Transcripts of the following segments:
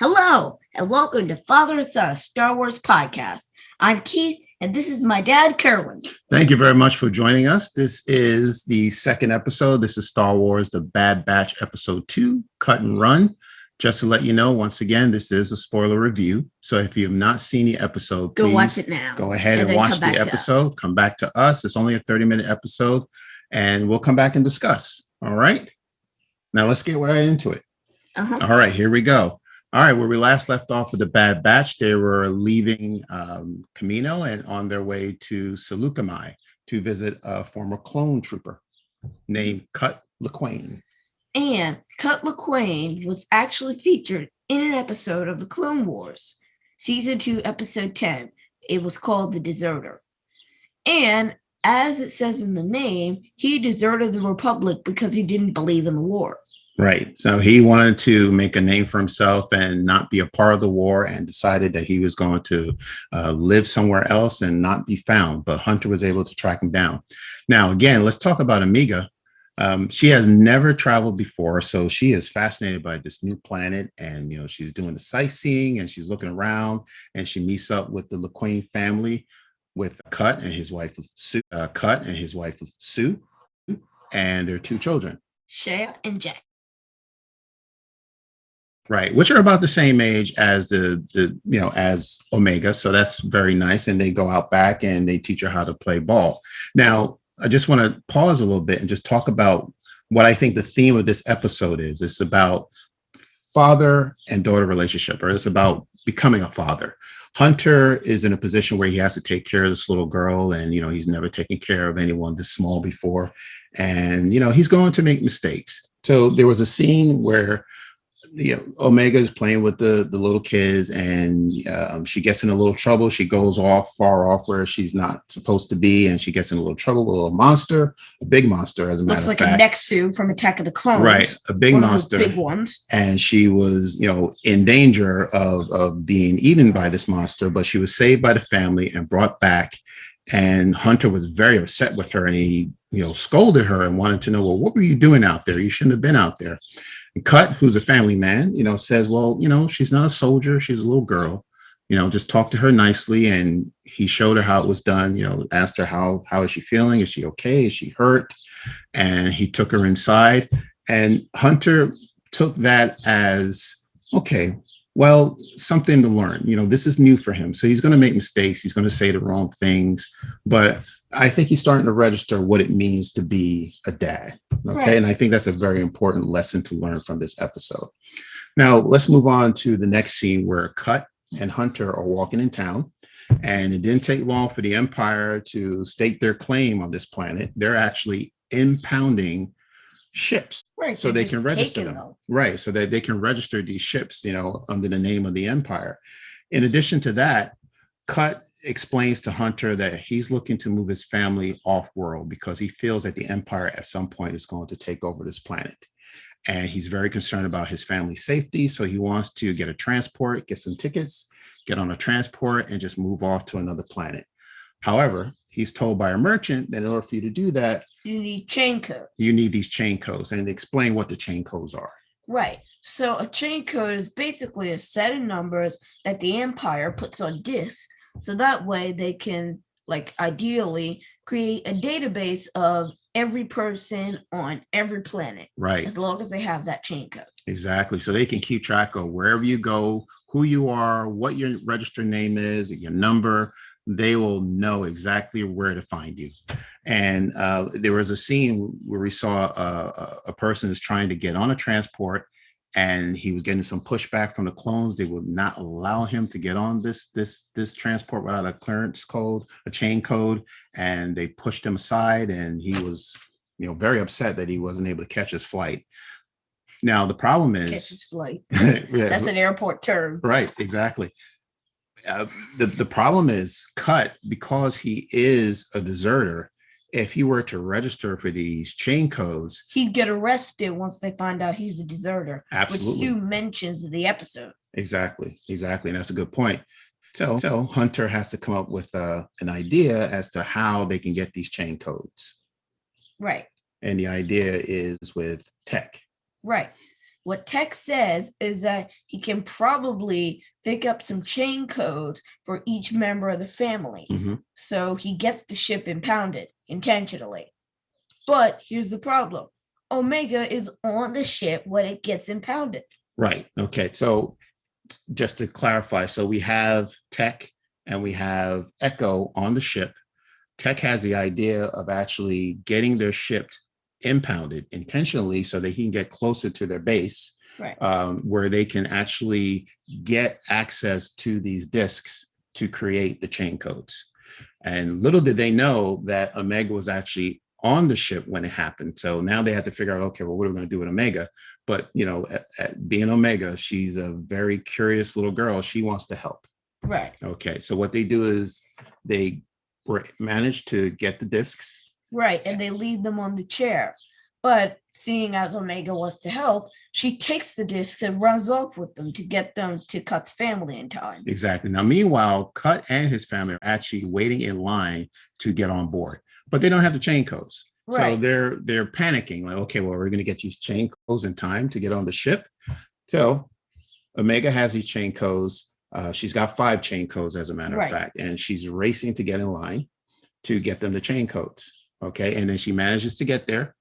Hello, and welcome to Father and Son Star Wars Podcast. I'm Keith, and this is my dad, Kerwin. Thank you very much for joining us. This is the second episode. This is Star Wars, The Bad Batch, Episode 2, Cut and Run. Just to let you know, once again, this is a spoiler review. So if you have not seen the episode, Go watch it now. Go ahead and watch the episode. Come back to us. It's only a 30-minute episode, and we'll come back and discuss. All right? Now let's get right into it. All right, here we go. All right, where we last left off with the Bad Batch, they were leaving Kamino and on their way to Saleucami to visit a former clone trooper named Cut Lawquane. And Cut Lawquane was actually featured in an episode of the Clone Wars, Season 2, Episode 10. It was called The Deserter. And as it says in the name, he deserted the Republic because he didn't believe in the war. Right. So he wanted to make a name for himself and not be a part of the war, and decided that he was going to live somewhere else and not be found. But Hunter was able to track him down. Now, again, let's talk about Omega. She has never traveled before, so she is fascinated by this new planet, and she's doing the sightseeing and she's looking around, and she meets up with the Lawquane family, with Cut and his wife Sue, and their two children, Shea and Jack. Right, which are about the same age as as Omega, so that's very nice. And they go out back and they teach her how to play ball. Now, I just want to pause a little bit and just talk about what I think the theme of this episode is. It's about father and daughter relationship, or it's about becoming a father. Hunter is in a position where he has to take care of this little girl, and he's never taken care of anyone this small before, and he's going to make mistakes. So there was a scene where Omega is playing with the little kids, and she gets in a little trouble. She goes far off where she's not supposed to be, and she gets in a little trouble with a little monster, a big monster, as a matter of fact. Looks like a Nexu from Attack of the Clones. Right, a big monster. Big ones. And she was, in danger of being eaten by this monster, but she was saved by the family and brought back. And Hunter was very upset with her, and he, scolded her and wanted to know, well, what were you doing out there? You shouldn't have been out there. And Cut, who's a family man, says, well, she's not a soldier. She's a little girl, just talk to her nicely. And he showed her how it was done, asked her, how is she feeling? Is she okay? Is she hurt? And he took her inside, and Hunter took that as, okay, well, something to learn. This is new for him. So he's going to make mistakes. He's going to say the wrong things, but I think he's starting to register what it means to be a dad. Okay. Right. And I think that's a very important lesson to learn from this episode. Now, let's move on to the next scene where Cut and Hunter are walking in town. And it didn't take long for the Empire to stake their claim on this planet. They're actually impounding ships. Right. So they can register them. Right. So that they can register these ships, under the name of the Empire. In addition to that, Cut explains to Hunter that he's looking to move his family off world because he feels that the Empire at some point is going to take over this planet. And he's very concerned about his family's safety. So he wants to get a transport, get some tickets, get on a transport, and just move off to another planet. However, he's told by a merchant that in order for you to do that, you need chain codes. You need these chain codes, and explain what the chain codes are. Right. So a chain code is basically a set of numbers that the Empire puts on discs. So that way they can, ideally create a database of every person on every planet. Right. As long as they have that chain code. Exactly. So they can keep track of wherever you go, who you are, what your registered name is, your number. They will know exactly where to find you. And there was a scene where we saw a person is trying to get on a transport, and he was getting some pushback from the clones. They would not allow him to get on this transport without a clearance code, a chain code, and they pushed him aside. And he was, very upset that he wasn't able to catch his flight. Now the problem is catch his flight. Yeah, that's an airport term, right? Exactly. The problem is Cut, because he is a deserter. If he were to register for these chain codes, he'd get arrested once they find out he's a deserter. Absolutely. Which Sue mentions in the episode. Exactly. And that's a good point. So Hunter has to come up with an idea as to how they can get these chain codes. Right. And the idea is with tech. Right. what Tech says is that he can probably pick up some chain codes for each member of the family. Mm-hmm. So he gets the ship impounded intentionally. But here's the problem. Omega is on the ship when it gets impounded. Right. Okay. So just to clarify, so we have Tech and we have Echo on the ship. Tech has the idea of actually getting their ship impounded intentionally so that he can get closer to their base, Right. Where they can actually get access to these disks to create the chain codes. And little did they know that Omega was actually on the ship when it happened. So now they had to figure out, okay, well, what are we going to do with Omega? But, being Omega, she's a very curious little girl. She wants to help. Right. Okay. So what they do is they managed to get the discs. Right. And they leave them on the chair. But seeing as Omega was to help, she takes the discs and runs off with them to get them to Cut's family in time. Exactly. Now, meanwhile, Cut and his family are actually waiting in line to get on board, but they don't have the chain codes. Right. So they're panicking, like, okay, well, we're going to get these chain codes in time to get on the ship. So Omega has these chain codes. She's got 5 chain codes, as a matter of fact, and she's racing to get in line to get them the chain codes. Okay. And then she manages to get there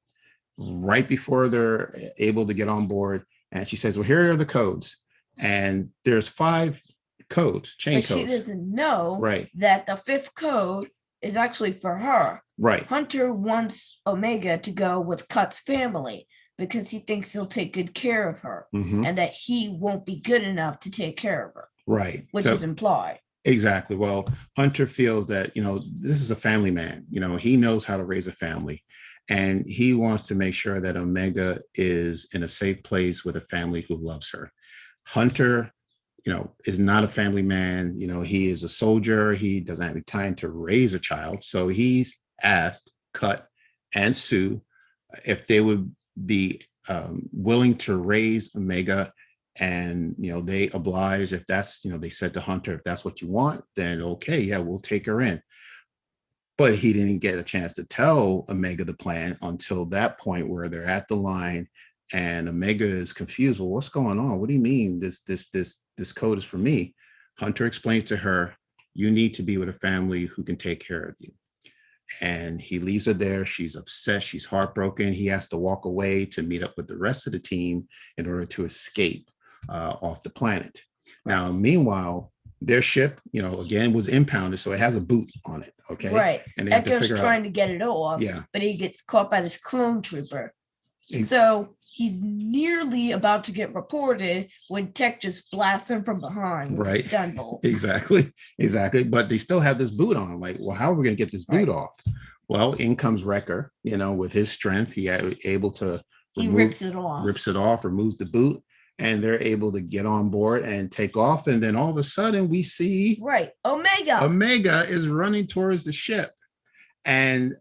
right before they're able to get on board. And she says, well, here are the codes. And there's 5 codes, chain codes. But she doesn't know that the 5th code is actually for her. Right. Hunter wants Omega to go with Cut's family because he thinks he'll take good care of her, and that he won't be good enough to take care of her. Right. Which is implied. Exactly. Well, Hunter feels that, this is a family man. He knows how to raise a family, and he wants to make sure that Omega is in a safe place with a family who loves her. Hunter, is not a family man. He is a soldier. He doesn't have any time to raise a child. So he's asked Cut and Sue if they would be willing to raise Omega. And, they oblige. If that's, they said to Hunter, if that's what you want, then okay, yeah, we'll take her in. But he didn't get a chance to tell Omega the plan until that point where they're at the line and Omega is confused. Well, what's going on? What do you mean this code is for me? Hunter explains to her, you need to be with a family who can take care of you. And he leaves her there. She's upset. She's heartbroken. He has to walk away to meet up with the rest of the team in order to escape off the planet. Now, meanwhile, their ship, again, was impounded, so it has a boot on it. Okay. Right. And Echo's trying to get it off. Yeah. But he gets caught by this clone trooper. So he's nearly about to get reported when Tech just blasts him from behind with a stun bolt. Exactly. But they still have this boot on. Like, well, how are we going to get this boot off? Well, in comes Wrecker, with his strength. He able to rips it off, removes the boot, and they're able to get on board and take off. And then all of a sudden we see Omega is running towards the ship, and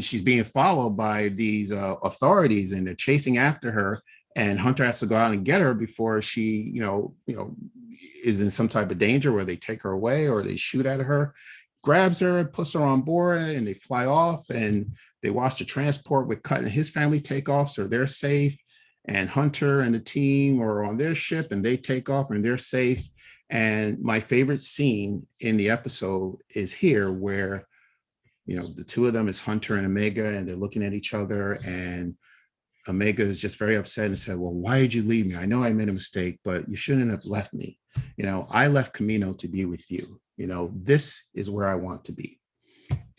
she's being followed by these authorities, and they're chasing after her. And Hunter has to go out and get her before she, is in some type of danger where they take her away or they shoot at her, grabs her, puts her on board, and they fly off. And they watch the transport with Cut and his family take off, so they're safe. And Hunter and the team are on their ship, and they take off, and they're safe. And my favorite scene in the episode is here, where the two of them is Hunter and Omega, and they're looking at each other, and Omega is just very upset and said, well, why did you leave me? I know I made a mistake, but you shouldn't have left me. I left Kamino to be with you. This is where I want to be.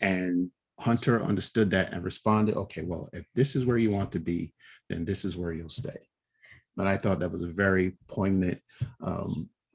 And Hunter understood that and responded, okay, well, if this is where you want to be, then this is where you'll stay. But I thought that was a very poignant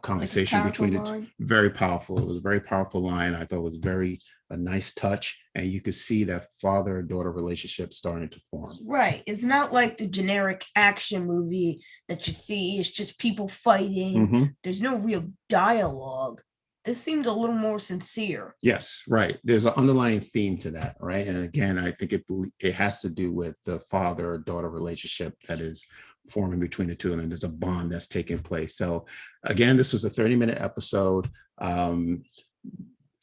conversation between it. Very powerful. It was a very powerful line. I thought it was a nice touch, and you could see that father-daughter relationship starting to form. Right. It's not like the generic action movie that you see. It's just people fighting. There's no real dialogue. This seemed a little more sincere. Yes, right. There's an underlying theme to that, right? And again, I think it has to do with the father-daughter relationship that is forming between the two of them. There's a bond that's taking place. So again, this was a 30-minute episode.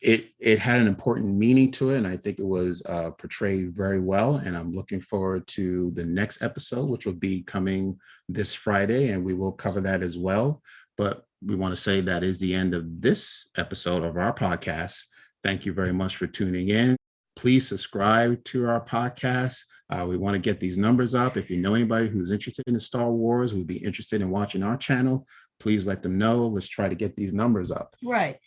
it had an important meaning to it, and I think it was portrayed very well. And I'm looking forward to the next episode, which will be coming this Friday, and we will cover that as well. But we want to say that is the end of this episode of our podcast. Thank you very much for tuning in. Please subscribe to our podcast. We want to get these numbers up. If you know anybody who's interested in Star Wars, who'd be interested in watching our channel, please let them know. Let's try to get these numbers up. Right.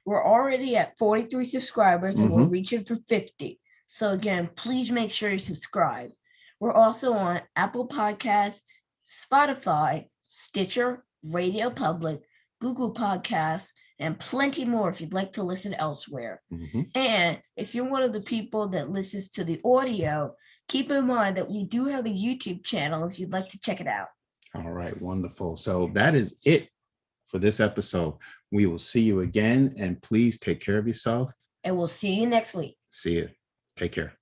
We're already at 43 subscribers and we're reaching for 50. So again, please make sure you subscribe. We're also on Apple Podcasts, Spotify, Stitcher, Radio Public, Google Podcasts, and plenty more if you'd like to listen elsewhere. And if you're one of the people that listens to the audio, keep in mind that we do have a YouTube channel if you'd like to check it out. All right, wonderful. So that is it for this episode. We will see you again, and please take care of yourself. And we'll see you next week. See you. Take care.